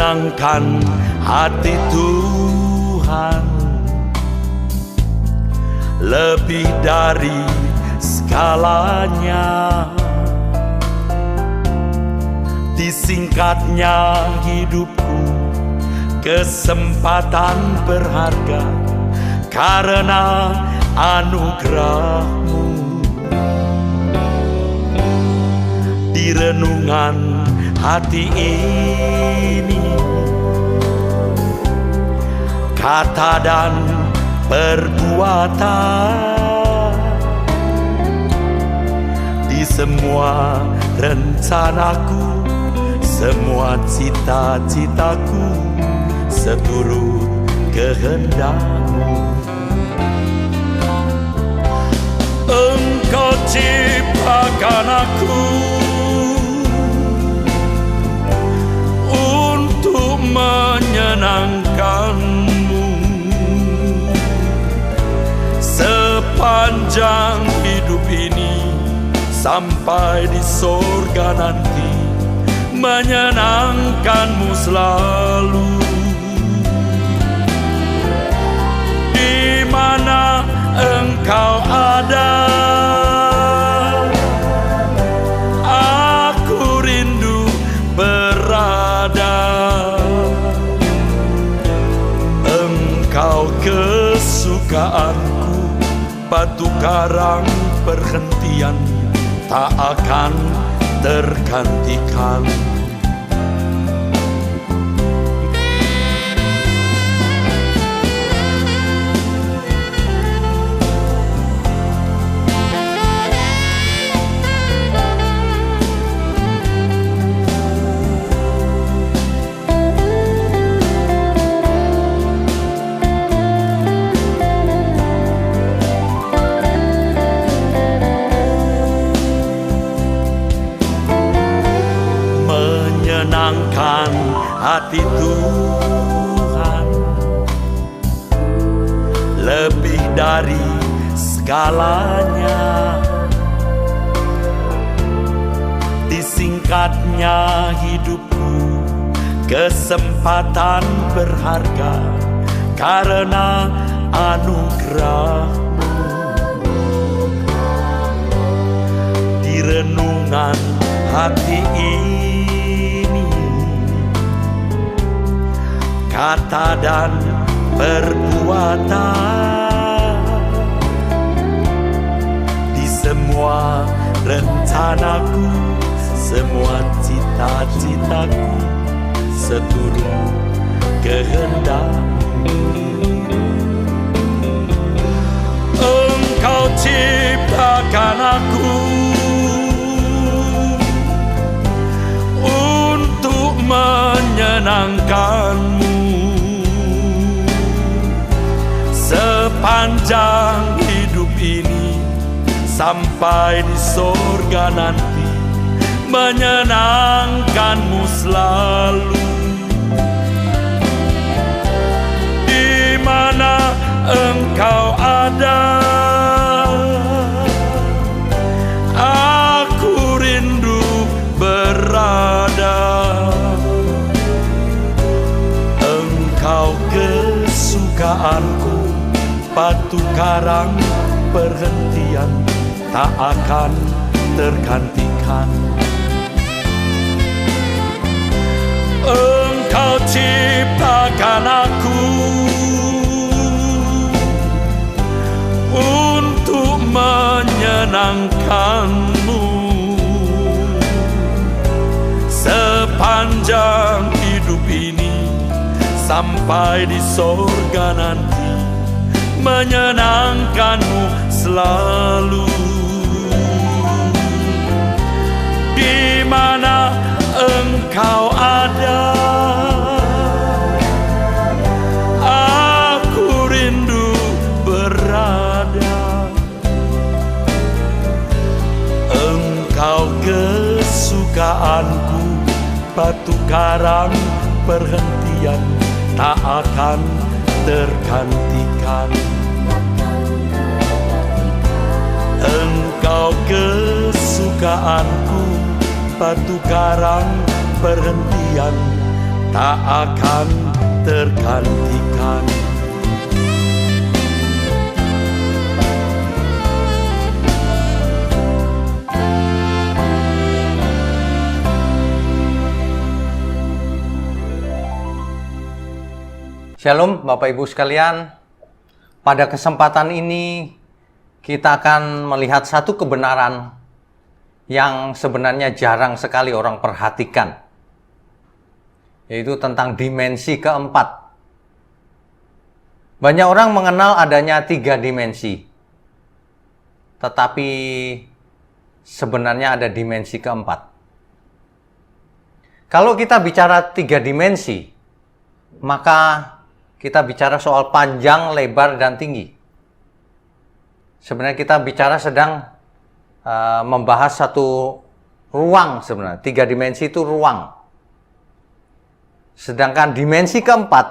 menyenangkan hati Tuhan lebih dari segalanya. Disingkatnya hidupku, kesempatan berharga karena anugerah-Mu. Di renungan hati ini, kata dan perbuatan, di semua rencanaku, semua cita-citaku, seturut kehendak-Mu. Engkau ciptakan aku untuk menyenangkan-Mu. Sepanjang hidup ini sampai di sorga nanti, menyenangkan-Mu selalu. Di mana Engkau ada, aku rindu berada. Engkau kesukaanku, batu karang perhentian tak akan tergantikan. Menyenangkan hati Tuhan lebih dari segalanya. Disingkatnya hidupku, kesempatan berharga karena anugerah-Mu. Di renungan hati ini, kata dan perbuatan, di semua rencanaku, semua cita-citaku, seturut kehendak-Mu. Engkau ciptakan aku untuk menyenangkan-Mu. Sepanjang hidup ini sampai di sorga nanti, menyenangkan-Mu selalu. Di mana Engkau ada, aku rindu berada. Engkau kesukaanku, batu karang perhentian tak akan tergantikan. Engkau ciptakan aku untuk menyenangkan-Mu. Sepanjang hidup ini sampai di sorga nanti, menyenangkan-Mu selalu. Di mana Engkau ada, aku rindu berada. Engkau kesukaanku, batu karang perhentian tak akan tergantikan. Engkau kesukaanku, batu karang perhentian tak akan tergantikan. Shalom Bapak Ibu sekalian, pada kesempatan ini kita akan melihat satu kebenaran yang sebenarnya jarang sekali orang perhatikan, yaitu tentang dimensi keempat. Banyak orang mengenal adanya 3 dimensi, tetapi sebenarnya ada dimensi keempat. Kalau kita bicara 3 dimensi, maka kita bicara soal panjang, lebar, dan tinggi. Sebenarnya kita bicara sedang membahas satu ruang sebenarnya. 3 dimensi itu ruang. Sedangkan dimensi keempat,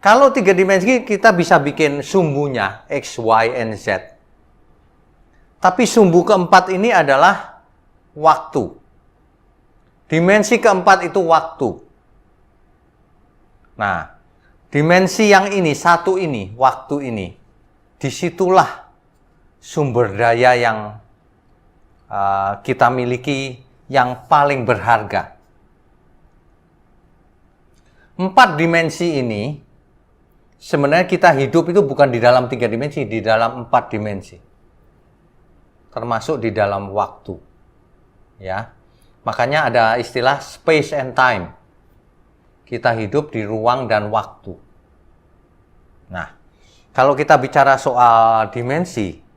kalau 3 dimensi kita bisa bikin sumbunya X, Y, and Z. Tapi sumbu keempat ini adalah waktu. Dimensi keempat itu waktu. Nah, dimensi yang ini, satu ini, waktu ini, disitulah sumber daya yang kita miliki yang paling berharga. 4 dimensi ini, sebenarnya kita hidup itu bukan di dalam 3 dimensi, di dalam 4 dimensi. Termasuk di dalam waktu. Ya. Makanya ada istilah space and time. Kita hidup di ruang dan waktu. Nah, kalau kita bicara soal dimensi,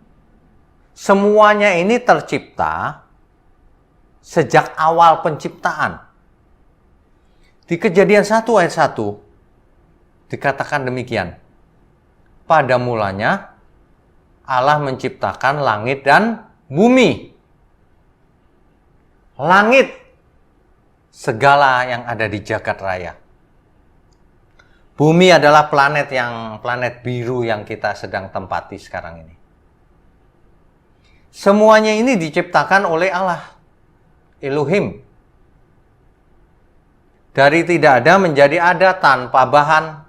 semuanya ini tercipta sejak awal penciptaan. Di Kejadian 1 ayat 1 dikatakan demikian. Pada mulanya Allah menciptakan langit dan bumi. Langit, segala yang ada di jagat raya. Bumi adalah planet biru yang kita sedang tempati sekarang ini. Semuanya ini diciptakan oleh Allah, Elohim. Dari tidak ada menjadi ada tanpa bahan.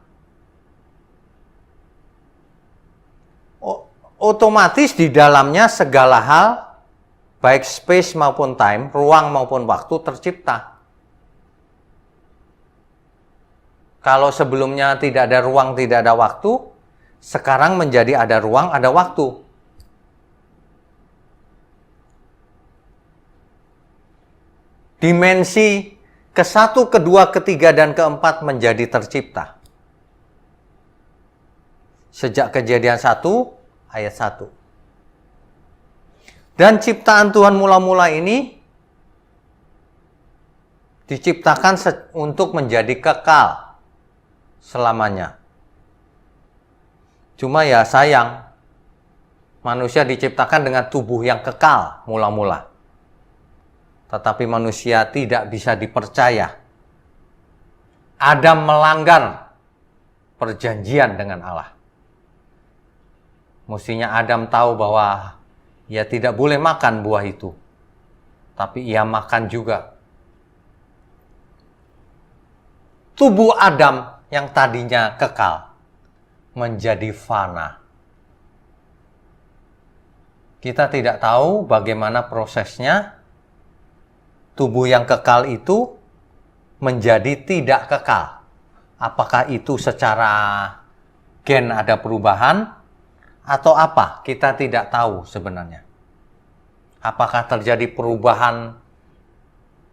Otomatis di dalamnya segala hal, baik space maupun time, ruang maupun waktu tercipta. Kalau sebelumnya tidak ada ruang, tidak ada waktu, sekarang menjadi ada ruang, ada waktu. Dimensi ke-1, ke-2, ke-3, dan ke-4 menjadi tercipta. Sejak Kejadian 1, ayat 1. Dan ciptaan Tuhan mula-mula ini diciptakan untuk menjadi kekal selamanya. Cuma ya sayang, manusia diciptakan dengan tubuh yang kekal mula-mula. Tetapi manusia tidak bisa dipercaya. Adam melanggar perjanjian dengan Allah. Mestinya Adam tahu bahwa ia tidak boleh makan buah itu. Tapi ia makan juga. Tubuh Adam yang tadinya kekal menjadi fana. Kita tidak tahu bagaimana prosesnya tubuh yang kekal itu menjadi tidak kekal. Apakah itu secara gen ada perubahan atau apa? Kita tidak tahu sebenarnya. Apakah terjadi perubahan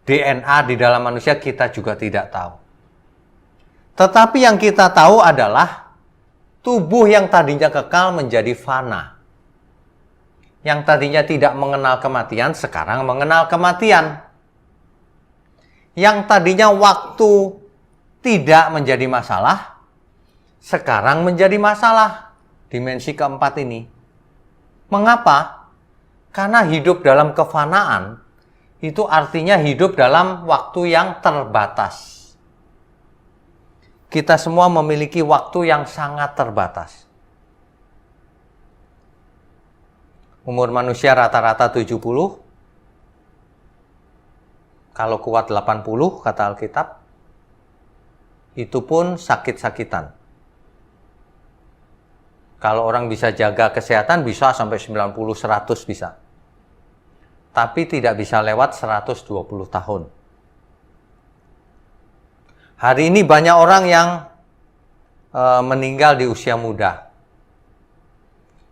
DNA di dalam manusia? Kita juga tidak tahu. Tetapi yang kita tahu adalah tubuh yang tadinya kekal menjadi fana. Yang tadinya tidak mengenal kematian, sekarang mengenal kematian. Yang tadinya waktu tidak menjadi masalah, sekarang menjadi masalah. Dimensi keempat ini. Mengapa? Karena hidup dalam kefanaan, itu artinya hidup dalam waktu yang terbatas. Kita semua memiliki waktu yang sangat terbatas. Umur manusia rata-rata 70. Kalau kuat 80 kata Alkitab. Itu pun sakit-sakitan. Kalau orang bisa jaga kesehatan bisa sampai 90-100 bisa. Tapi tidak bisa lewat 120 tahun. Hari ini banyak orang yang meninggal di usia muda.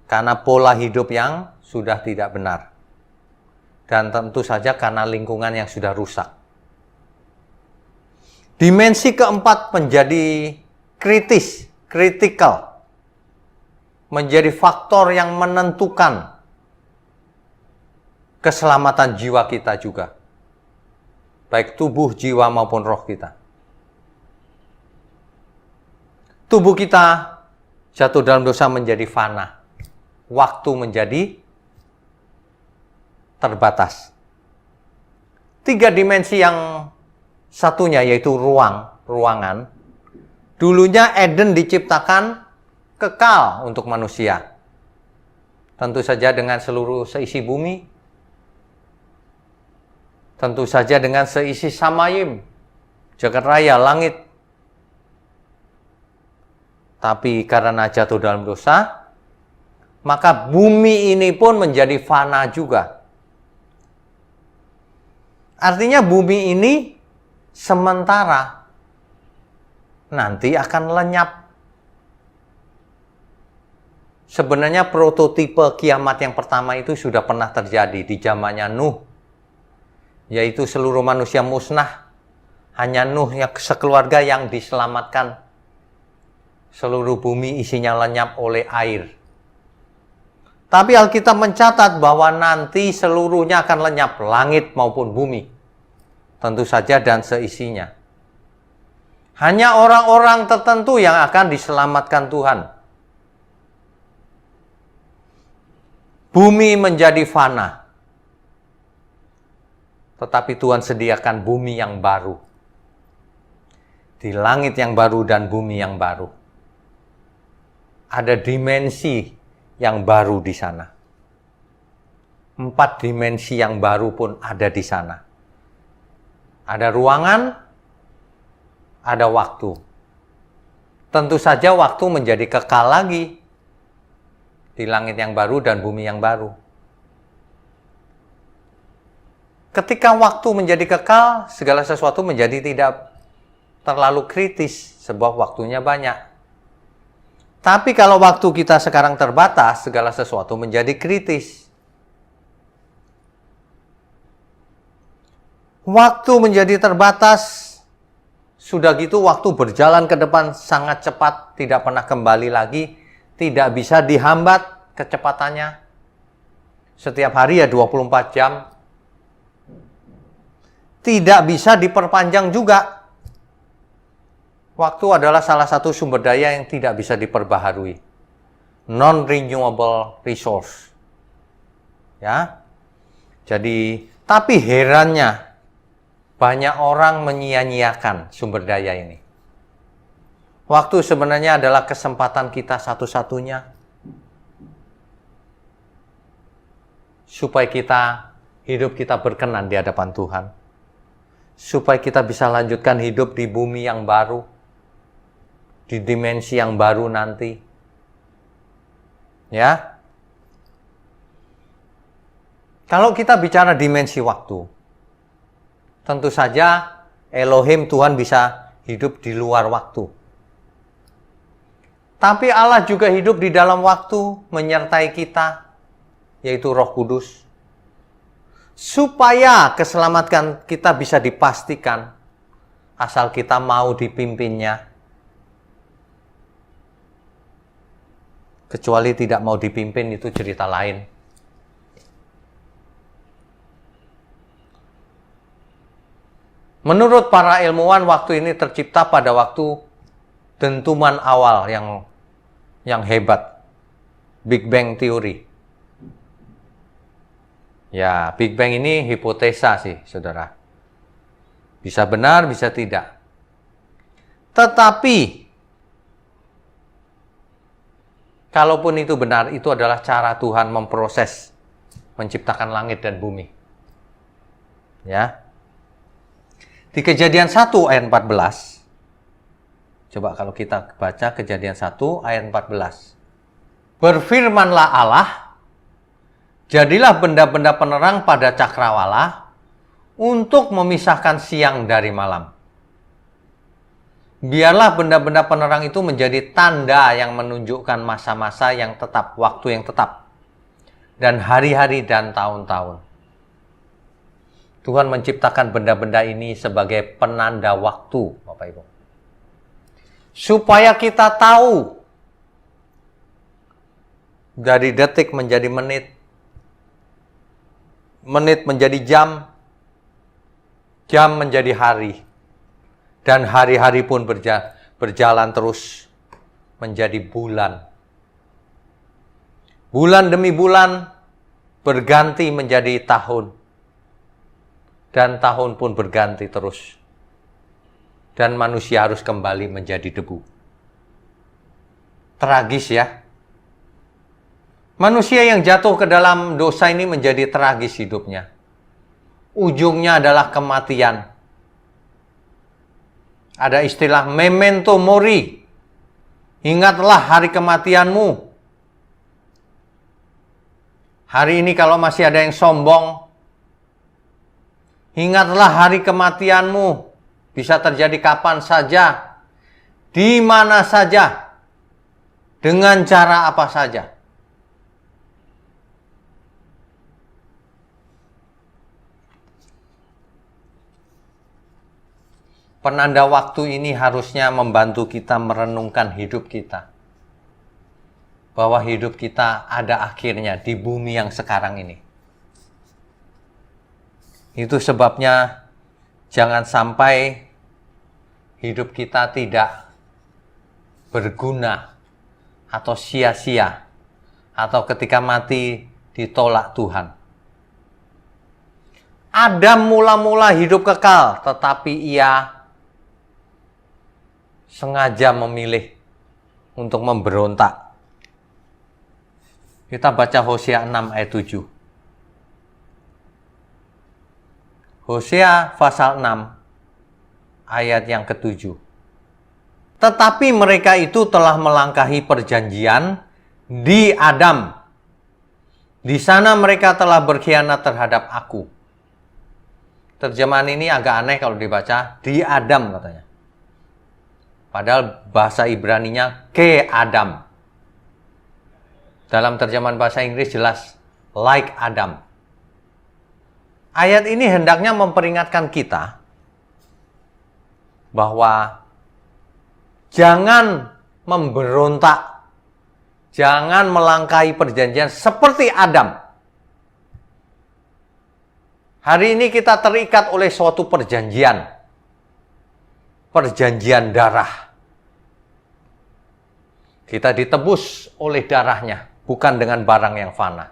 Karena pola hidup yang sudah tidak benar. Dan tentu saja karena lingkungan yang sudah rusak. Dimensi keempat menjadi kritikal. Menjadi faktor yang menentukan keselamatan jiwa kita juga. Baik tubuh, jiwa maupun roh kita. Tubuh kita jatuh dalam dosa menjadi fana. Waktu menjadi terbatas. 3 dimensi yang satunya yaitu ruangan. Dulunya Eden diciptakan kekal untuk manusia. Tentu saja dengan seluruh seisi bumi. Tentu saja dengan seisi samayim, jagat raya, langit. Tapi karena jatuh dalam dosa, maka bumi ini pun menjadi fana juga. Artinya bumi ini sementara, nanti akan lenyap. Sebenarnya prototipe kiamat yang pertama itu sudah pernah terjadi di zamannya Nuh. Yaitu seluruh manusia musnah. Hanya Nuh yang sekeluarga yang diselamatkan. Seluruh bumi isinya lenyap oleh air. Tapi Alkitab mencatat bahwa nanti seluruhnya akan lenyap, langit maupun bumi. Tentu saja dan seisinya. Hanya orang-orang tertentu yang akan diselamatkan Tuhan. Bumi menjadi fana. Tetapi Tuhan sediakan bumi yang baru. Di langit yang baru dan bumi yang baru. Ada dimensi yang baru di sana. 4 dimensi yang baru pun ada di sana. Ada ruangan, ada waktu. Tentu saja waktu menjadi kekal lagi di langit yang baru dan bumi yang baru. Ketika waktu menjadi kekal, segala sesuatu menjadi tidak terlalu kritis, sebab waktunya banyak. Tapi kalau waktu kita sekarang terbatas, segala sesuatu menjadi kritis. Waktu menjadi terbatas, sudah gitu waktu berjalan ke depan sangat cepat, tidak pernah kembali lagi, tidak bisa dihambat kecepatannya. Setiap hari ya 24 jam. Tidak bisa diperpanjang juga. Waktu adalah salah satu sumber daya yang tidak bisa diperbaharui. Non-renewable resource. Ya. Jadi, tapi herannya, banyak orang menyia-nyiakan sumber daya ini. Waktu sebenarnya adalah kesempatan kita satu-satunya. Supaya hidup kita berkenan di hadapan Tuhan. Supaya kita bisa lanjutkan hidup di bumi yang baru. Di dimensi yang baru nanti. Ya. Kalau kita bicara dimensi waktu, tentu saja Elohim Tuhan bisa hidup di luar waktu. Tapi Allah juga hidup di dalam waktu, menyertai kita, yaitu Roh Kudus. Supaya keselamatan kita bisa dipastikan, asal kita mau dipimpinnya. Kecuali tidak mau dipimpin, itu cerita lain. Menurut para ilmuwan, waktu ini tercipta pada waktu dentuman awal yang hebat. Big Bang Theory. Ya, Big Bang ini hipotesa sih, saudara. Bisa benar, bisa tidak. Tetapi, kalaupun itu benar, itu adalah cara Tuhan memproses, menciptakan langit dan bumi. Ya. Di Kejadian 1 ayat 14, Coba kalau kita baca Kejadian 1 ayat 14. Berfirmanlah Allah, jadilah benda-benda penerang pada cakrawala untuk memisahkan siang dari malam. Biarlah benda-benda penerang itu menjadi tanda yang menunjukkan masa-masa yang tetap, waktu yang tetap, dan hari-hari dan tahun-tahun. Tuhan menciptakan benda-benda ini sebagai penanda waktu, Bapak Ibu. Supaya kita tahu dari detik menjadi menit, menit menjadi jam, jam menjadi hari, dan hari-hari pun berjalan terus menjadi bulan. Bulan demi bulan berganti menjadi tahun, dan tahun pun berganti terus. Dan manusia harus kembali menjadi debu. Tragis ya. Manusia yang jatuh ke dalam dosa ini menjadi tragis hidupnya. Ujungnya adalah kematian. Ada istilah memento mori. Ingatlah hari kematianmu. Hari ini kalau masih ada yang sombong, ingatlah hari kematianmu. Bisa terjadi kapan saja, di mana saja, dengan cara apa saja. Penanda waktu ini harusnya membantu kita merenungkan hidup kita. Bahwa hidup kita ada akhirnya di bumi yang sekarang ini. Itu sebabnya jangan sampai hidup kita tidak berguna atau sia-sia, atau ketika mati ditolak Tuhan. Adam mula-mula hidup kekal, tetapi ia sengaja memilih untuk memberontak. Kita baca Hosea 6 ayat 7. Hosea pasal 6 ayat yang ke-7. Tetapi mereka itu telah melangkahi perjanjian di Adam. Di sana mereka telah berkhianat terhadap aku. Terjemahan ini agak aneh kalau dibaca di Adam katanya. Padahal bahasa Ibraninya ke Adam. Dalam terjemahan bahasa Inggris jelas like Adam. Ayat ini hendaknya memperingatkan kita bahwa jangan memberontak, jangan melangkahi perjanjian seperti Adam. Hari ini kita terikat oleh suatu perjanjian. Perjanjian darah. Kita ditebus oleh darahnya, bukan dengan barang yang fana.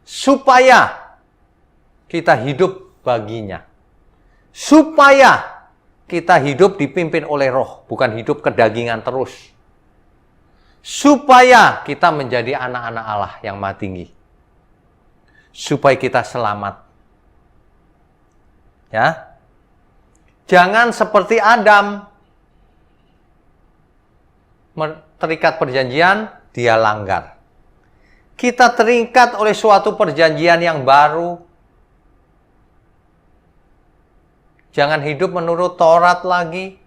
Supaya kita hidup baginya. Supaya kita hidup dipimpin oleh roh, bukan hidup kedagingan terus. Supaya kita menjadi anak-anak Allah yang maha tinggi. Supaya kita selamat. Ya. Jangan seperti Adam. Terikat perjanjian, dia langgar. Kita terikat oleh suatu perjanjian yang baru. Jangan hidup menurut Taurat lagi,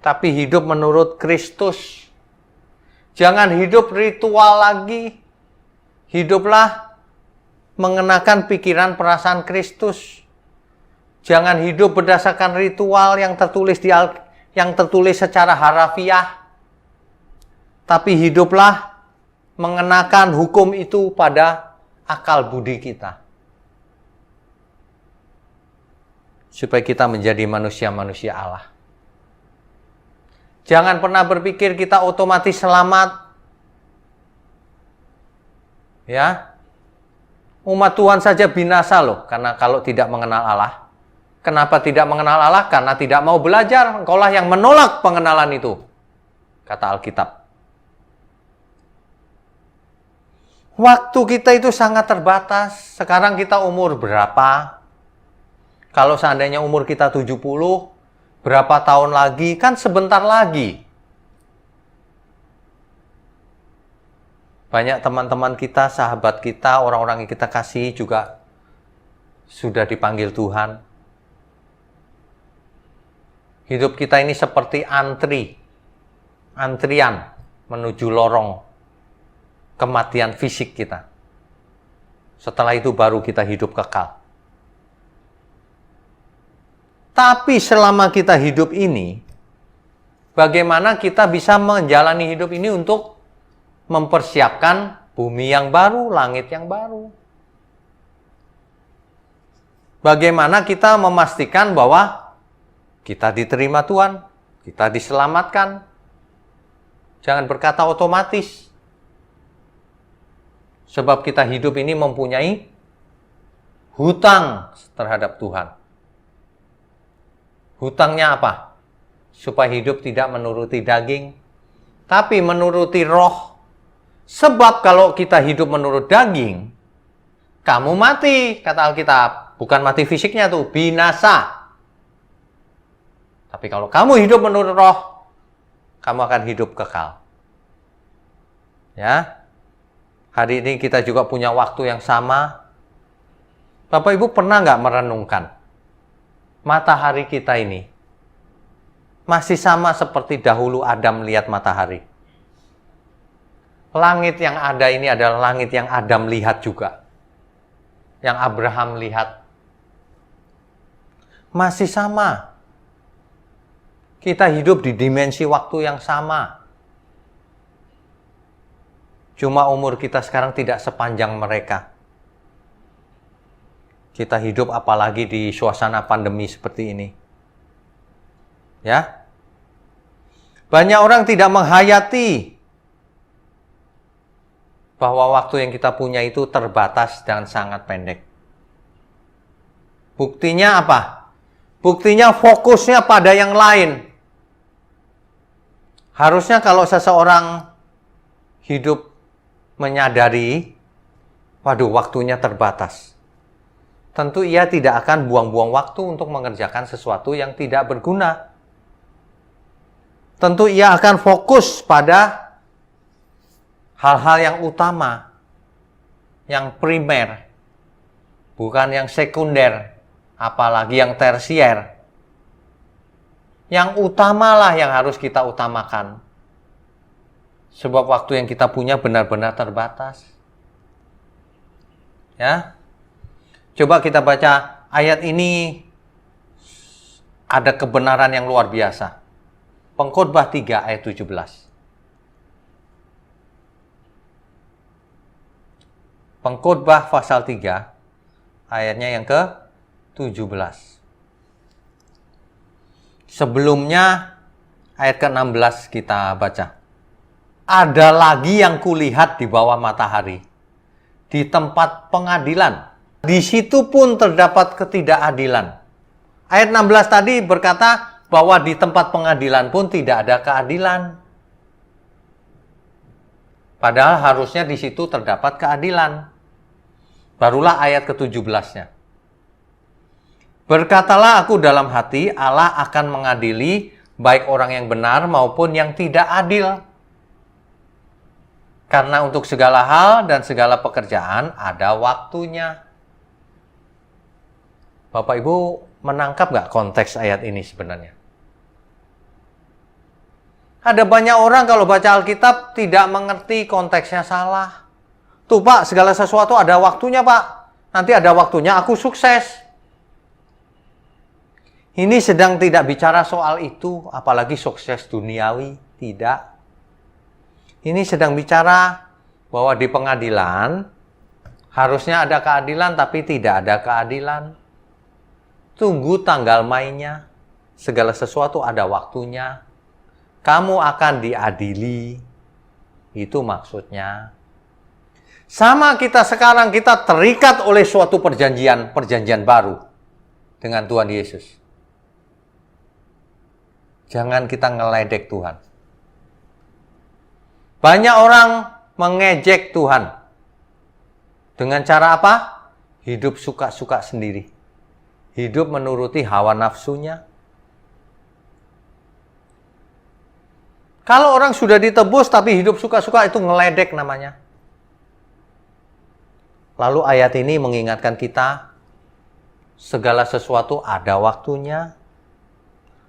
tapi hidup menurut Kristus. Jangan hidup ritual lagi. Hiduplah mengenakan pikiran perasaan Kristus. Jangan hidup berdasarkan ritual yang tertulis secara harafiah. Tapi hiduplah mengenakan hukum itu pada akal budi kita. Supaya kita menjadi manusia-manusia Allah. Jangan pernah berpikir kita otomatis selamat. Ya. Umat Tuhan saja binasa loh, karena kalau tidak mengenal Allah. Kenapa tidak mengenal Allah? Karena tidak mau belajar. Engkaulah yang menolak pengenalan itu. Kata Alkitab. Waktu kita itu sangat terbatas. Sekarang kita umur berapa? Kalau seandainya umur kita 70, Berapa tahun lagi? Kan sebentar lagi. Banyak teman-teman kita, sahabat kita, orang-orang yang kita kasihi juga sudah dipanggil Tuhan. Hidup kita ini seperti antrian menuju lorong kematian fisik kita. Setelah itu baru kita hidup kekal. Tapi selama kita hidup ini, bagaimana kita bisa menjalani hidup ini untuk mempersiapkan bumi yang baru, langit yang baru? Bagaimana kita memastikan bahwa kita diterima Tuhan, kita diselamatkan? Jangan berkata otomatis. Sebab kita hidup ini mempunyai hutang terhadap Tuhan. Hutangnya apa? Supaya hidup tidak menuruti daging, tapi menuruti roh. Sebab kalau kita hidup menurut daging, kamu mati, kata Alkitab. Bukan mati fisiknya tuh, binasa. Tapi kalau kamu hidup menurut roh, kamu akan hidup kekal. Ya. Hari ini kita juga punya waktu yang sama. Bapak Ibu pernah nggak merenungkan? Matahari kita ini masih sama seperti dahulu Adam lihat matahari. Langit yang ada ini adalah langit yang Adam lihat juga. Yang Abraham lihat. Masih sama. Kita hidup di dimensi waktu yang sama. Cuma umur kita sekarang tidak sepanjang mereka. Kita hidup apalagi di suasana pandemi seperti ini. Ya. Banyak orang tidak menghayati bahwa waktu yang kita punya itu terbatas dan sangat pendek. Buktinya apa? Buktinya fokusnya pada yang lain. Harusnya kalau seseorang hidup menyadari, waduh, waktunya terbatas. Tentu ia tidak akan buang-buang waktu untuk mengerjakan sesuatu yang tidak berguna. Tentu ia akan fokus pada hal-hal yang utama, yang primer, bukan yang sekunder, apalagi yang tersier. Yang utamalah yang harus kita utamakan. Sebab waktu yang kita punya benar-benar terbatas. Ya. Coba kita baca ayat ini, ada kebenaran yang luar biasa. Pengkhotbah 3 ayat 17. Pengkhotbah pasal 3 ayatnya yang ke-17. Sebelumnya ayat ke-16 kita baca. Ada lagi yang kulihat di bawah matahari, di tempat pengadilan. Di situ pun terdapat ketidakadilan. Ayat 16 tadi berkata bahwa di tempat pengadilan pun tidak ada keadilan. Padahal harusnya di situ terdapat keadilan. Barulah ayat ke-17-nya. Berkatalah aku dalam hati, Allah akan mengadili baik orang yang benar maupun yang tidak adil. Karena untuk segala hal dan segala pekerjaan ada waktunya. Bapak Ibu menangkap nggak konteks ayat ini sebenarnya? Ada banyak orang kalau baca Alkitab tidak mengerti konteksnya salah. Tuh Pak, segala sesuatu ada waktunya Pak. Nanti ada waktunya aku sukses. Ini sedang tidak bicara soal itu, apalagi sukses duniawi. Tidak. Ini sedang bicara bahwa di pengadilan harusnya ada keadilan, tapi tidak ada keadilan. Tunggu tanggal mainnya. Segala sesuatu ada waktunya. Kamu akan diadili. Itu maksudnya. Sama kita sekarang, kita terikat oleh suatu perjanjian baru dengan Tuhan Yesus. Jangan kita ngeledek Tuhan. Banyak orang mengejek Tuhan. Dengan cara apa? Hidup suka-suka sendiri. Hidup menuruti hawa nafsunya. Kalau orang sudah ditebus tapi hidup suka-suka, itu ngeledek namanya. Lalu ayat ini mengingatkan kita, segala sesuatu ada waktunya.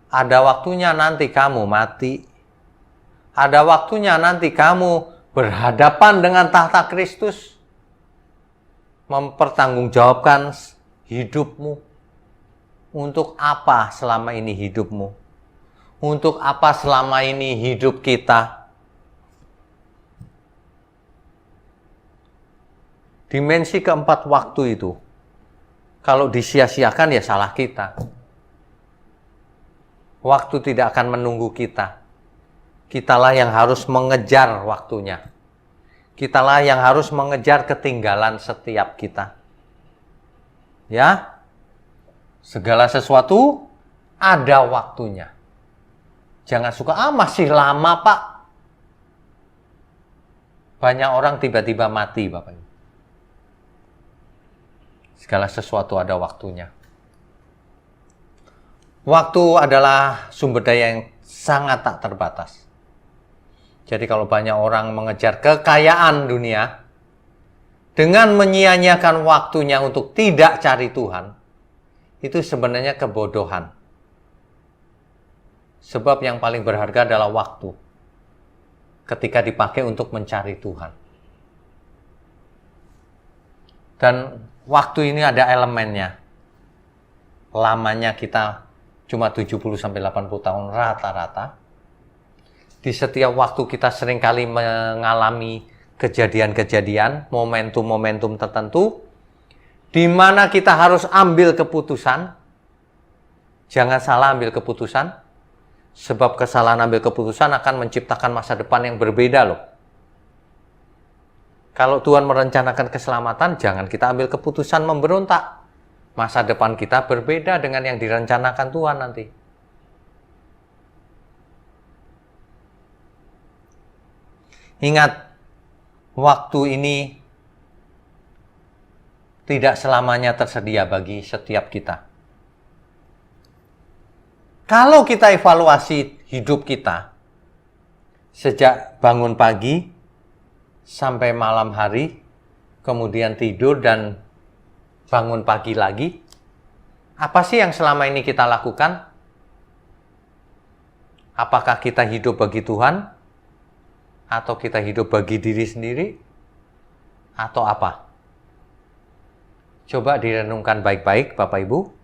Ada waktunya nanti kamu mati. Ada waktunya nanti kamu berhadapan dengan tahta Kristus. Mempertanggungjawabkan hidupmu. Untuk apa selama ini hidupmu? Untuk apa selama ini hidup kita? Dimensi keempat waktu itu, kalau disia-siakan ya salah kita. Waktu tidak akan menunggu kita. Kitalah yang harus mengejar waktunya. Kitalah yang harus mengejar ketinggalan setiap kita. Ya, segala sesuatu ada waktunya. Jangan suka, masih lama Pak. Banyak orang tiba-tiba mati Bapak Ibu. Segala sesuatu ada waktunya. Waktu adalah sumber daya yang sangat tak terbatas. Jadi kalau banyak orang mengejar kekayaan dunia, dengan menyia-nyiakan waktunya untuk tidak cari Tuhan, itu sebenarnya kebodohan. Sebab yang paling berharga adalah waktu ketika dipakai untuk mencari Tuhan. Dan waktu ini ada elemennya. Lamanya kita cuma 70-80 tahun rata-rata. Di setiap waktu kita seringkali mengalami kejadian-kejadian, momentum-momentum tertentu, di mana kita harus ambil keputusan. Jangan salah ambil keputusan. Sebab kesalahan ambil keputusan akan menciptakan masa depan yang berbeda loh. Kalau Tuhan merencanakan keselamatan, jangan kita ambil keputusan memberontak. Masa depan kita berbeda dengan yang direncanakan Tuhan nanti. Ingat, waktu ini tidak selamanya tersedia bagi setiap kita. Kalau kita evaluasi hidup kita, sejak bangun pagi sampai malam hari, kemudian tidur dan bangun pagi lagi, apa sih yang selama ini kita lakukan? Apakah kita hidup bagi Tuhan? Atau kita hidup bagi diri sendiri? Atau apa? Coba direnungkan baik-baik Bapak Ibu.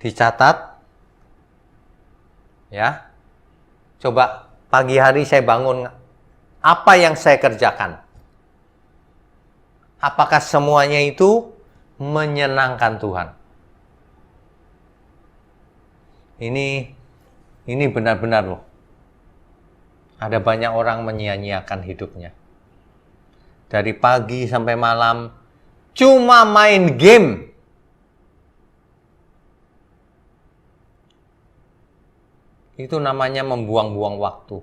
Dicatat, ya. Coba pagi hari saya bangun, apa yang saya kerjakan? Apakah semuanya itu menyenangkan Tuhan? Ini benar-benar loh. Ada banyak orang menyia-nyiakan hidupnya. Dari pagi sampai malam cuma main game. Itu namanya membuang-buang waktu.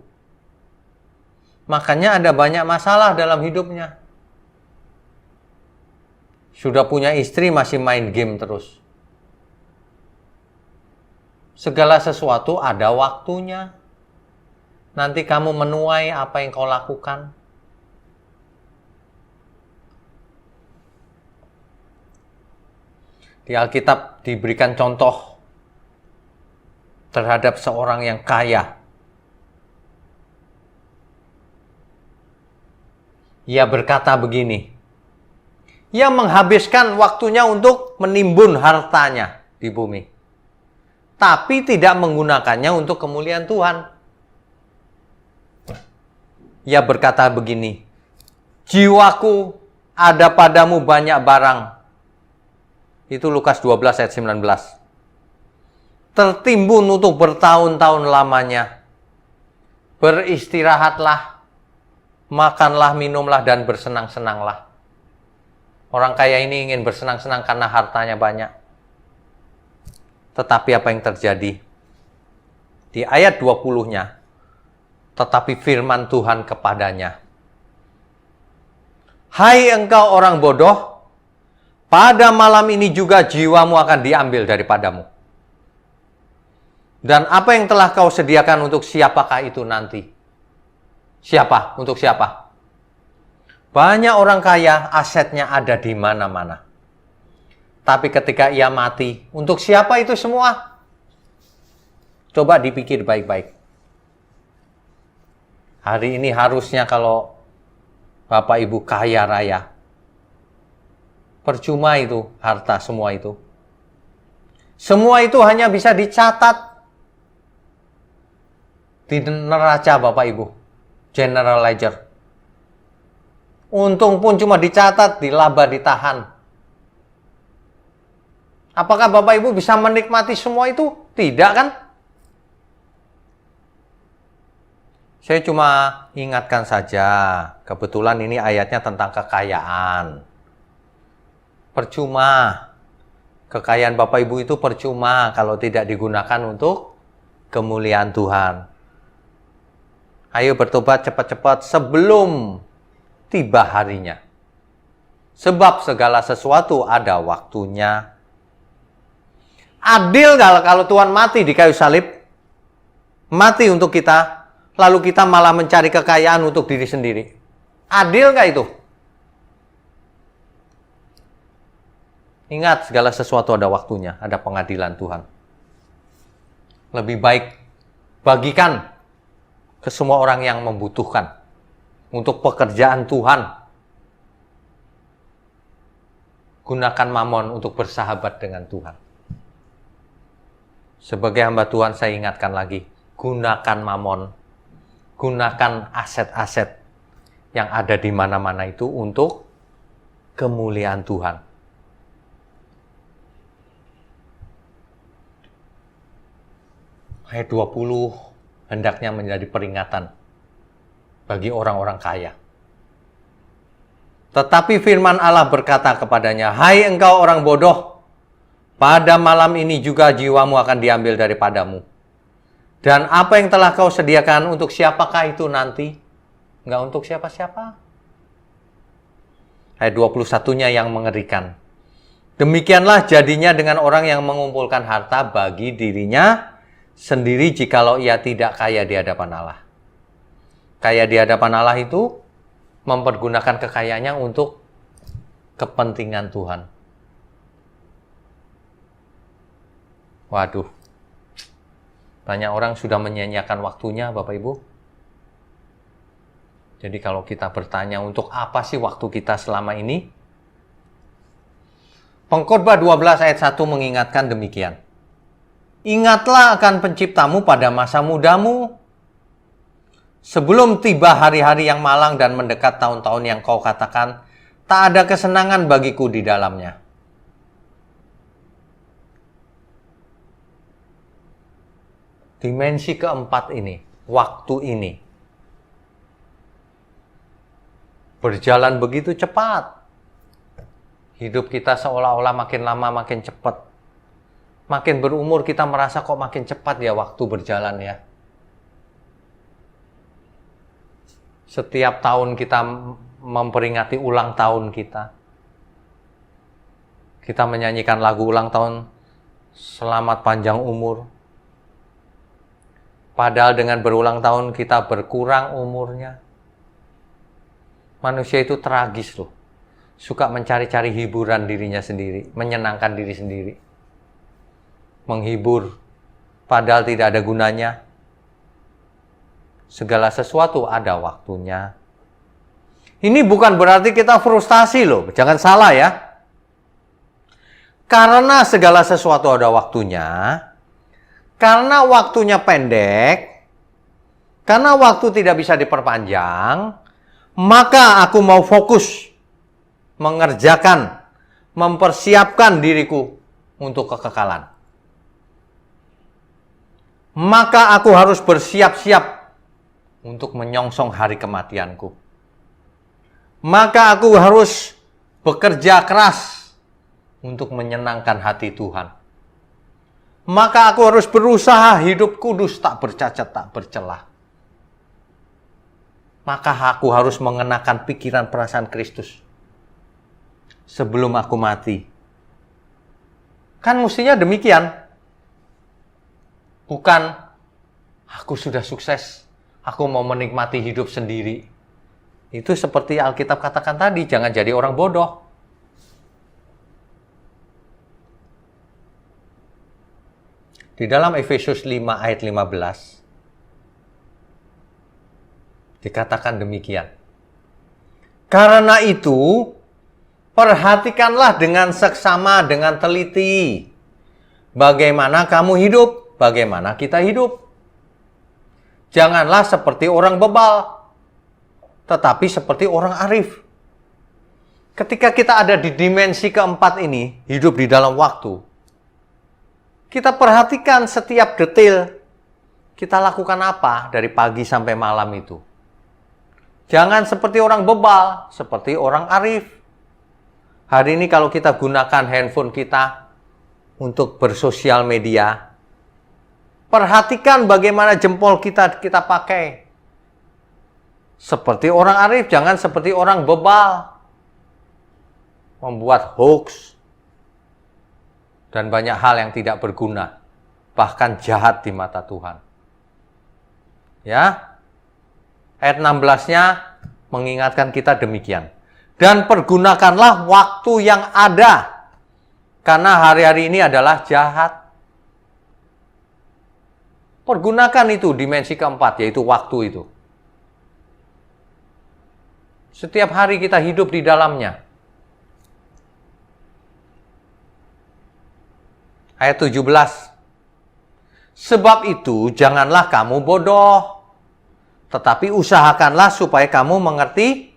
Makanya ada banyak masalah dalam hidupnya. Sudah punya istri masih main game terus. Segala sesuatu ada waktunya. Nanti kamu menuai apa yang kau lakukan. Di Alkitab diberikan contoh terhadap seorang yang kaya. Ia berkata begini, ia menghabiskan waktunya untuk menimbun hartanya di bumi, tapi tidak menggunakannya untuk kemuliaan Tuhan. Ia berkata begini, jiwaku ada padamu banyak barang. Itu Lukas 12 ayat 19. Tertimbun untuk bertahun-tahun lamanya. Beristirahatlah, makanlah, minumlah, dan bersenang-senanglah. Orang kaya ini ingin bersenang-senang karena hartanya banyak. Tetapi apa yang terjadi? Di ayat 20-nya, tetapi firman Tuhan kepadanya, hai engkau orang bodoh, pada malam ini juga jiwamu akan diambil daripadamu. Dan apa yang telah kau sediakan untuk siapakah itu nanti? Siapa? Untuk siapa? Banyak orang kaya, asetnya ada di mana-mana. Tapi ketika ia mati, untuk siapa itu semua? Coba dipikir baik-baik. Hari ini harusnya kalau Bapak Ibu kaya raya, percuma itu harta semua itu. Semua itu hanya bisa dicatat di neraca Bapak Ibu, General Ledger. Untung pun cuma dicatat, dilaba, ditahan. Apakah Bapak Ibu bisa menikmati semua itu? Tidak kan? Saya cuma ingatkan saja, kebetulan ini ayatnya tentang kekayaan. Percuma. Kekayaan Bapak Ibu itu percuma kalau tidak digunakan untuk kemuliaan Tuhan. Ayo bertobat cepat-cepat sebelum tiba harinya. Sebab segala sesuatu ada waktunya. Adil kalau Tuhan mati di kayu salib? Mati untuk kita, lalu kita malah mencari kekayaan untuk diri sendiri. Adil nggak itu? Ingat, segala sesuatu ada waktunya, ada pengadilan Tuhan. Lebih baik bagikan ke semua orang yang membutuhkan untuk pekerjaan Tuhan. Gunakan mamon untuk bersahabat dengan Tuhan. Sebagai hamba Tuhan, saya ingatkan lagi, gunakan mamon, gunakan aset-aset yang ada di mana-mana itu untuk kemuliaan Tuhan. Ayat 20 hendaknya menjadi peringatan bagi orang-orang kaya. Tetapi firman Allah berkata kepadanya, "Hai engkau orang bodoh, pada malam ini juga jiwamu akan diambil daripadamu. Dan apa yang telah kau sediakan untuk siapakah itu nanti?" Enggak untuk siapa-siapa. Ayat 21-nya yang mengerikan. "Demikianlah jadinya dengan orang yang mengumpulkan harta bagi dirinya sendiri jikalau ia tidak kaya di hadapan Allah." Kaya di hadapan Allah itu mempergunakan kekayaannya untuk kepentingan Tuhan. Waduh, banyak orang sudah menyia-nyiakan waktunya, Bapak Ibu. Jadi kalau kita bertanya untuk apa sih waktu kita selama ini? Pengkhotbah 12 ayat 1 mengingatkan demikian. Ingatlah akan penciptamu pada masa mudamu, sebelum tiba hari-hari yang malang dan mendekat tahun-tahun yang kau katakan, tak ada kesenangan bagiku di dalamnya. Dimensi keempat ini, waktu ini, berjalan begitu cepat. Hidup kita seolah-olah makin lama makin cepat. Makin berumur kita merasa kok makin cepat ya waktu berjalan ya. Setiap tahun kita memperingati ulang tahun kita. Kita menyanyikan lagu ulang tahun, selamat panjang umur. Padahal dengan berulang tahun kita berkurang umurnya. Manusia itu tragis loh. Suka mencari-cari hiburan dirinya sendiri, menyenangkan diri sendiri. Menghibur, padahal tidak ada gunanya. Segala sesuatu ada waktunya. Ini bukan berarti kita frustasi loh, jangan salah ya. Karena segala sesuatu ada waktunya, karena waktunya pendek, karena waktu tidak bisa diperpanjang, maka aku mau fokus mengerjakan, mempersiapkan diriku untuk kekekalan. Maka aku harus bersiap-siap untuk menyongsong hari kematianku. Maka aku harus bekerja keras untuk menyenangkan hati Tuhan. Maka aku harus berusaha hidup kudus, tak bercacat, tak bercelah. Maka aku harus mengenakan pikiran perasaan Kristus sebelum aku mati. Kan mestinya demikian. Bukan, aku sudah sukses, aku mau menikmati hidup sendiri. Itu seperti Alkitab katakan tadi, jangan jadi orang bodoh. Di dalam Efesus 5 ayat 15, dikatakan demikian. Karena itu, perhatikanlah dengan seksama, dengan teliti, bagaimana kamu hidup, bagaimana kita hidup. Janganlah seperti orang bebal, tetapi seperti orang arif. Ketika kita ada di dimensi keempat ini, hidup di dalam waktu, kita perhatikan setiap detail, kita lakukan apa dari pagi sampai malam itu. Jangan seperti orang bebal, seperti orang arif. Hari ini kalau kita gunakan handphone kita untuk bersosial media, perhatikan bagaimana jempol kita pakai. Seperti orang arif, jangan seperti orang bebal. Membuat hoax dan banyak hal yang tidak berguna, bahkan jahat di mata Tuhan. Ya. Ayat 16-nya mengingatkan kita demikian. Dan pergunakanlah waktu yang ada, karena hari-hari ini adalah jahat. Pergunakan itu dimensi keempat, yaitu waktu itu. Setiap hari kita hidup di dalamnya. Ayat 17. Sebab itu janganlah kamu bodoh, tetapi usahakanlah supaya kamu mengerti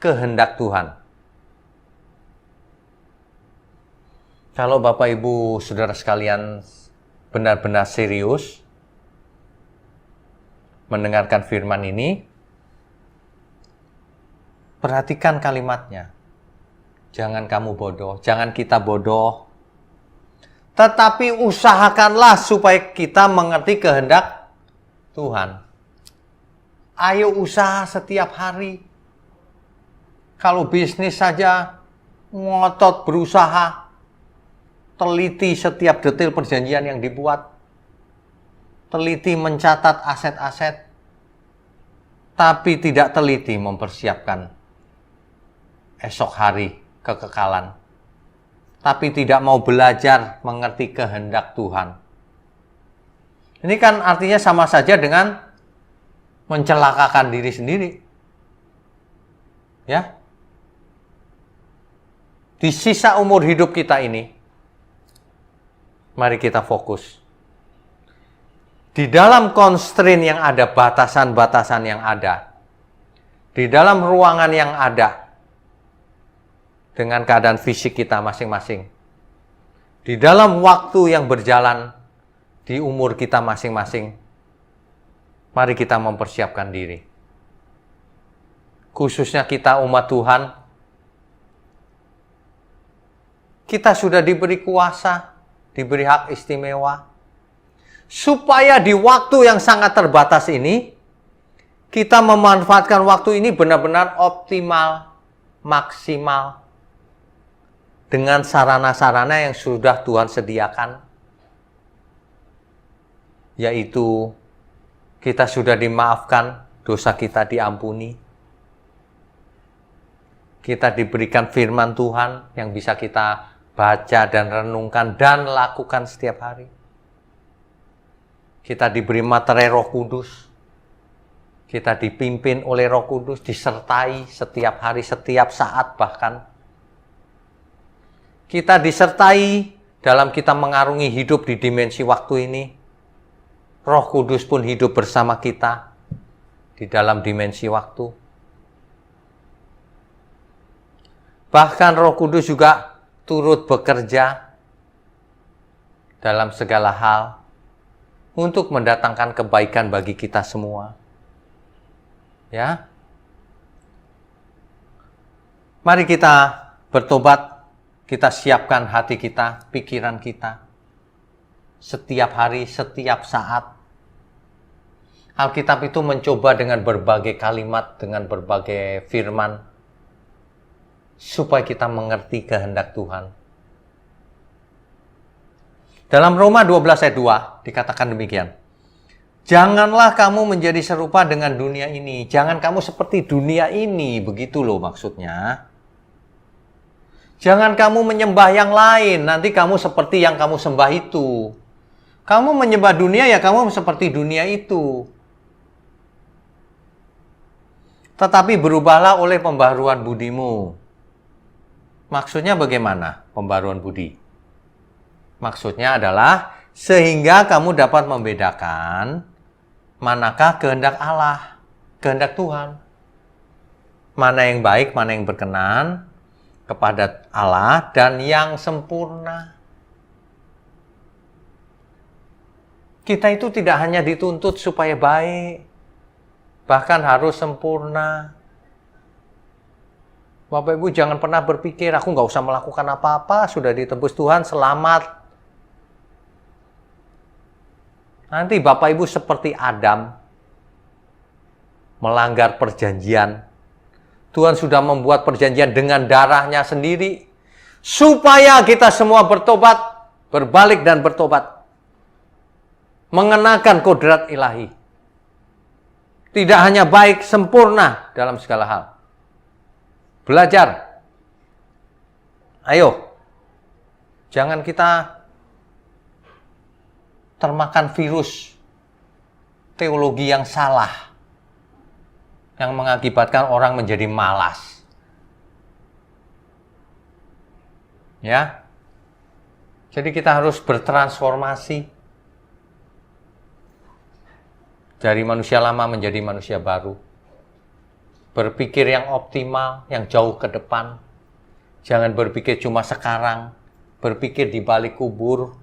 kehendak Tuhan. Kalau Bapak Ibu Saudara sekalian benar-benar serius mendengarkan firman ini, perhatikan kalimatnya. Jangan kamu bodoh, jangan kita bodoh, tetapi usahakanlah supaya kita mengerti kehendak Tuhan. Ayo usaha setiap hari. Kalau bisnis saja, ngotot berusaha. Teliti setiap detail perjanjian yang dibuat. Teliti mencatat aset-aset. Tapi tidak teliti mempersiapkan esok hari kekekalan. Tapi tidak mau belajar mengerti kehendak Tuhan. Ini kan artinya sama saja dengan mencelakakan diri sendiri. Ya. Di sisa umur hidup kita ini, mari kita fokus. Di dalam constraint yang ada, batasan-batasan yang ada, di dalam ruangan yang ada, dengan keadaan fisik kita masing-masing, di dalam waktu yang berjalan, di umur kita masing-masing, mari kita mempersiapkan diri. Khususnya kita umat Tuhan, kita sudah diberi kuasa, diberi hak istimewa, supaya di waktu yang sangat terbatas ini, kita memanfaatkan waktu ini benar-benar optimal, maksimal, dengan sarana-sarana yang sudah Tuhan sediakan, yaitu kita sudah dimaafkan, dosa kita diampuni. Kita diberikan firman Tuhan yang bisa kita baca dan renungkan dan lakukan setiap hari. Kita diberi materai Roh Kudus. Kita dipimpin oleh Roh Kudus, disertai setiap hari, setiap saat bahkan. Kita disertai dalam kita mengarungi hidup di dimensi waktu ini. Roh Kudus pun hidup bersama kita di dalam dimensi waktu. Bahkan Roh Kudus juga turut bekerja dalam segala hal untuk mendatangkan kebaikan bagi kita semua. Ya. Mari kita bertobat, kita siapkan hati kita, pikiran kita. Setiap hari, setiap saat. Alkitab itu mencoba dengan berbagai kalimat, dengan berbagai firman, supaya kita mengerti kehendak Tuhan. Dalam Roma 12 ayat 2, dikatakan demikian. Janganlah kamu menjadi serupa dengan dunia ini. Jangan kamu seperti dunia ini. Begitu loh maksudnya. Jangan kamu menyembah yang lain. Nanti kamu seperti yang kamu sembah itu. Kamu menyembah dunia, ya kamu seperti dunia itu. Tetapi berubahlah oleh pembaharuan budimu. Maksudnya bagaimana pembaharuan budi? Maksudnya adalah sehingga kamu dapat membedakan manakah kehendak Allah, kehendak Tuhan. Mana yang baik, mana yang berkenan kepada Allah, dan yang sempurna. Kita itu tidak hanya dituntut supaya baik, bahkan harus sempurna. Bapak Ibu jangan pernah berpikir, aku nggak usah melakukan apa-apa, sudah ditebus Tuhan, selamat. Nanti Bapak Ibu seperti Adam, melanggar perjanjian. Tuhan sudah membuat perjanjian dengan darahnya sendiri, supaya kita semua bertobat, berbalik dan bertobat. Mengenakan kodrat ilahi. Tidak hanya baik, sempurna dalam segala hal. Belajar. Ayo. Jangan kita termakan virus teologi yang salah. Yang mengakibatkan orang menjadi malas. Ya. Jadi kita harus bertransformasi. Dari manusia lama menjadi manusia baru. Berpikir yang optimal, yang jauh ke depan. Jangan berpikir cuma sekarang. Berpikir di balik kubur.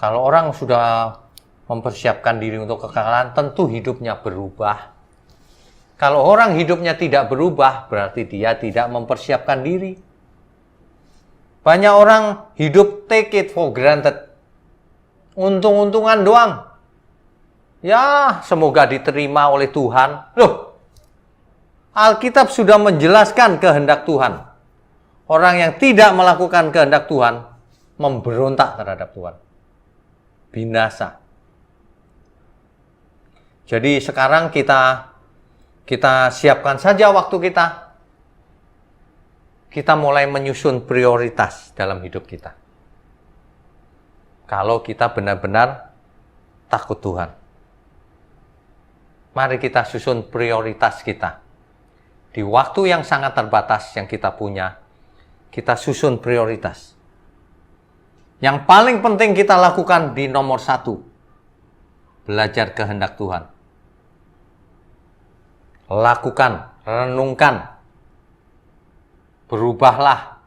Kalau orang sudah mempersiapkan diri untuk kekekalan, tentu hidupnya berubah. Kalau orang hidupnya tidak berubah, berarti dia tidak mempersiapkan diri. Banyak orang hidup take it for granted. Untung-untungan doang. Ya, semoga diterima oleh Tuhan. Loh, Alkitab sudah menjelaskan kehendak Tuhan. Orang yang tidak melakukan kehendak Tuhan, memberontak terhadap Tuhan. Binasa. Jadi sekarang kita siapkan saja waktu kita. Kita mulai menyusun prioritas dalam hidup kita. Kalau kita benar-benar takut Tuhan. Mari kita susun prioritas kita. Di waktu yang sangat terbatas yang kita punya, kita susun prioritas. Yang paling penting kita lakukan di nomor 1, belajar kehendak Tuhan. Lakukan, renungkan, berubahlah.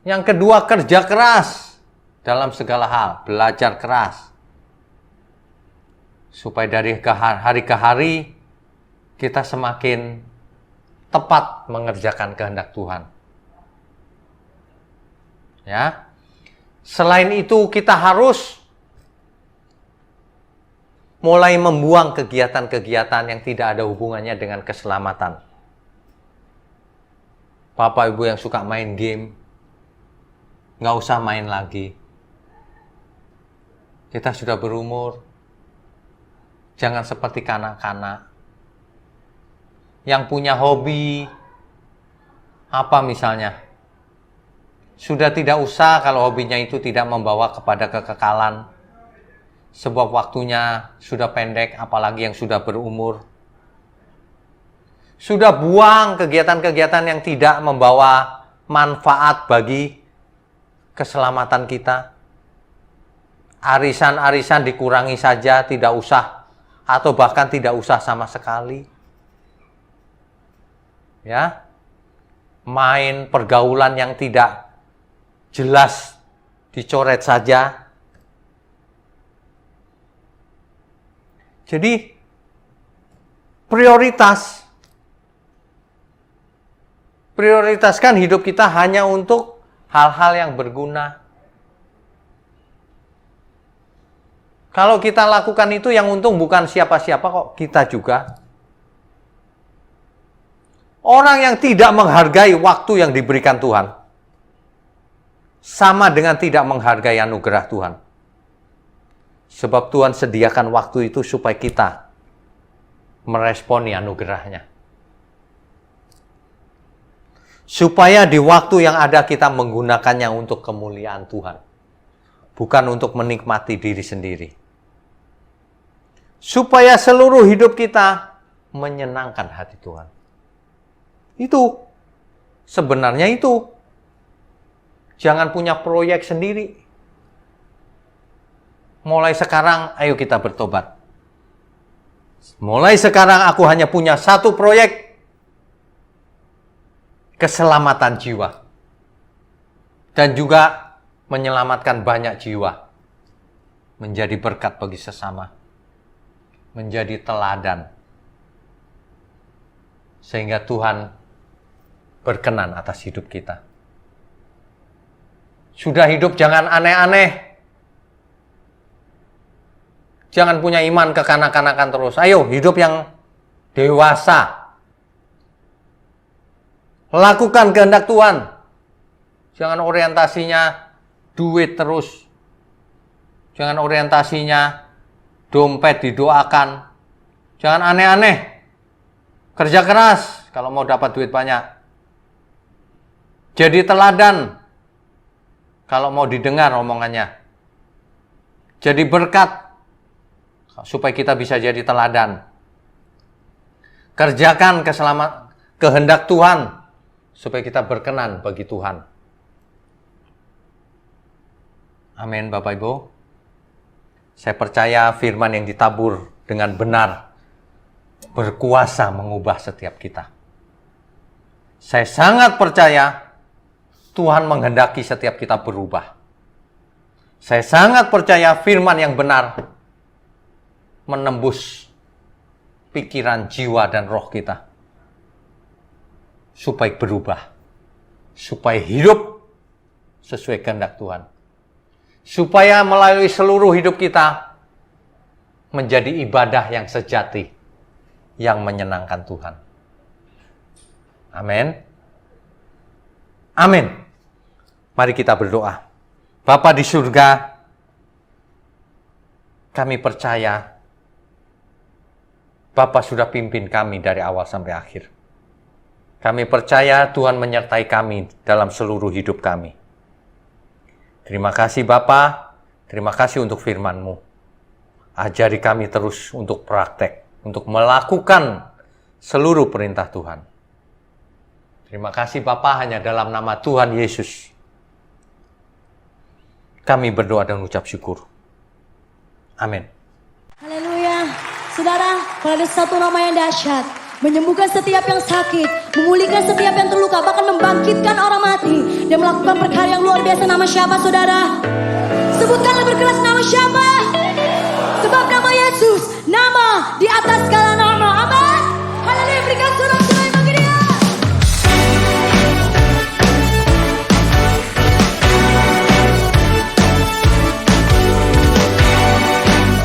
Yang kedua, kerja keras dalam segala hal, belajar keras. Supaya dari hari ke hari kita semakin tepat mengerjakan kehendak Tuhan. Ya. Selain itu kita harus mulai membuang kegiatan-kegiatan yang tidak ada hubungannya dengan keselamatan. Bapak Ibu yang suka main game, nggak usah main lagi. Kita sudah berumur. Jangan seperti kanak-kanak yang punya hobi apa misalnya. Sudah tidak usah kalau hobinya itu tidak membawa kepada kekekalan. Sebab waktunya sudah pendek, apalagi yang sudah berumur. Sudah buang kegiatan-kegiatan yang tidak membawa manfaat bagi keselamatan kita. Arisan-arisan dikurangi saja, tidak usah. Atau bahkan tidak usah sama sekali. Ya. Main pergaulan yang tidak jelas dicoret saja. Jadi prioritaskan hidup kita hanya untuk hal-hal yang berguna. Kalau kita lakukan itu yang untung bukan siapa-siapa kok, kita juga. Orang yang tidak menghargai waktu yang diberikan Tuhan. sama dengan tidak menghargai anugerah Tuhan. Sebab Tuhan sediakan waktu itu supaya kita meresponi anugerahnya. Supaya di waktu yang ada kita menggunakannya untuk kemuliaan Tuhan. Bukan untuk menikmati diri sendiri. Supaya seluruh hidup kita menyenangkan hati Tuhan. Itu. Sebenarnya itu. Jangan punya proyek sendiri. Mulai sekarang, ayo kita bertobat. Mulai sekarang aku hanya punya satu proyek. Keselamatan jiwa. Dan juga menyelamatkan banyak jiwa. Menjadi berkat bagi sesama. Menjadi teladan. Sehingga Tuhan berkenan atas hidup kita. Sudah hidup jangan aneh-aneh. Jangan punya iman kekanak-kanakan terus. Ayo hidup yang dewasa. Lakukan kehendak Tuhan. Jangan orientasinya duit terus. Jangan orientasinya dompet didoakan. Jangan aneh-aneh. Kerja keras kalau mau dapat duit banyak. Jadi teladan kalau mau didengar omongannya. Jadi berkat supaya kita bisa jadi teladan. Kerjakan kehendak Tuhan supaya kita berkenan bagi Tuhan. Amin, Bapak Ibu. Saya percaya firman yang ditabur dengan benar berkuasa mengubah setiap kita. Saya sangat percaya Tuhan menghendaki setiap kita berubah. Saya sangat percaya firman yang benar menembus pikiran, jiwa, dan roh kita. Supaya berubah. Supaya hidup sesuai kehendak Tuhan. Supaya melalui seluruh hidup kita menjadi ibadah yang sejati, yang menyenangkan Tuhan. Amin. Amin. Mari kita berdoa. Bapa di surga, kami percaya Bapa sudah pimpin kami dari awal sampai akhir. Kami percaya Tuhan menyertai kami dalam seluruh hidup kami. Terima kasih Bapa, terima kasih untuk firman-Mu. Ajari kami terus untuk praktek, untuk melakukan seluruh perintah Tuhan. Terima kasih Bapa, hanya dalam nama Tuhan Yesus kami berdoa dan ucap syukur. Amin. Haleluya. Saudara, kalau ada satu nama yang dahsyat, menyembuhkan setiap yang sakit, memulihkan setiap yang terluka, bahkan membangkitkan orang mati, dan melakukan perkara yang luar biasa, nama siapa saudara? Sebutkanlah berkeras nama siapa? Sebab nama Yesus, nama di atas segala nama. Amin. Haleluya, berikan sorak-sorai bagi Dia.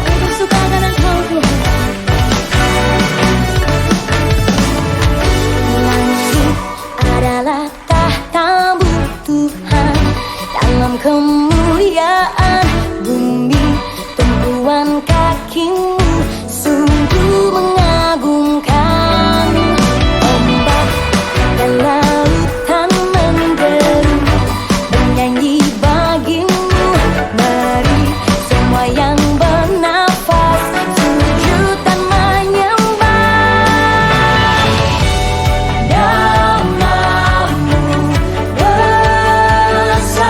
Untuk suka dan Engkau Tuhan. Langit adalah tahta-Mu Tuhan, dalam kemuliaan bumi tumpuan kaki-Mu sungguh mengagumkan. Ombak dan lautan menderu bernyanyi bagi-Mu. Mari semua yang bernafas sujud dan menyembah. Nama-Mu besar.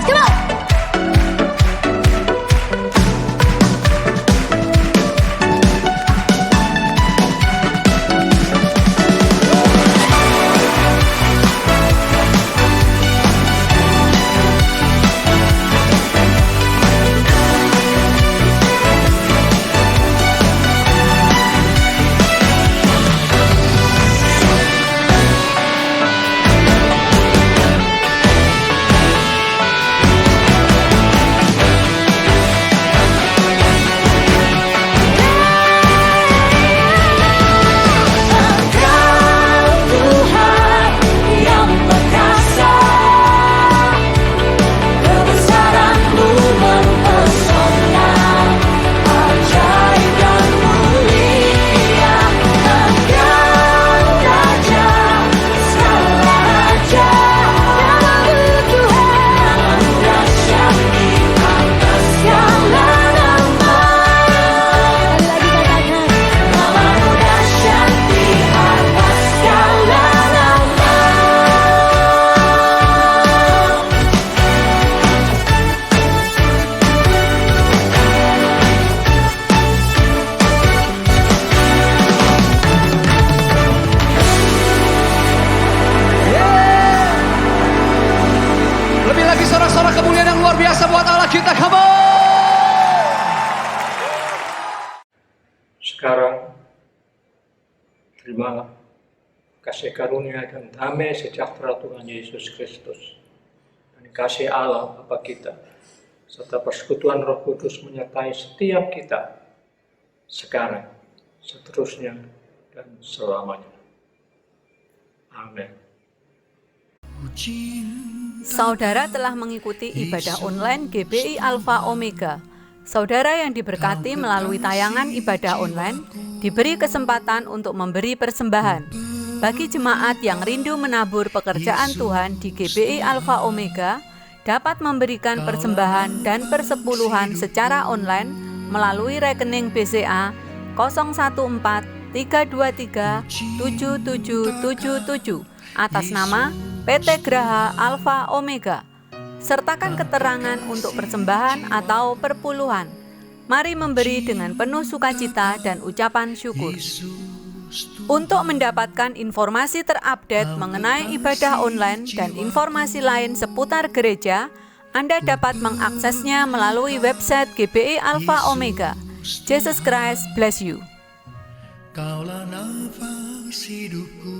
Dahsyat. Come on. Lebih lagi sorak-sorak kemuliaan yang luar biasa buat Allah kita. Come on! Sekarang, terimalah kasih karunia dan damai sejahtera Tuhan Yesus Kristus dan kasih Allah Bapa kita serta persekutuan Roh Kudus menyertai setiap kita sekarang, seterusnya, dan selamanya. Amin. Saudara telah mengikuti ibadah online GBI Alpha Omega. Saudara yang diberkati melalui tayangan ibadah online diberi kesempatan untuk memberi persembahan. Bagi jemaat yang rindu menabur pekerjaan Tuhan di GBI Alpha Omega, dapat memberikan persembahan dan persepuluhan secara online melalui rekening BCA 014-323-7777 atas nama PT Graha Alpha Omega. Sertakan keterangan untuk persembahan atau perpuluhan. Mari memberi dengan penuh sukacita dan ucapan syukur. Untuk mendapatkan informasi terupdate mengenai ibadah online dan informasi lain seputar gereja, Anda dapat mengaksesnya melalui website GBI Alpha Omega. Jesus Christ bless you. Kaulah nafas hidupku.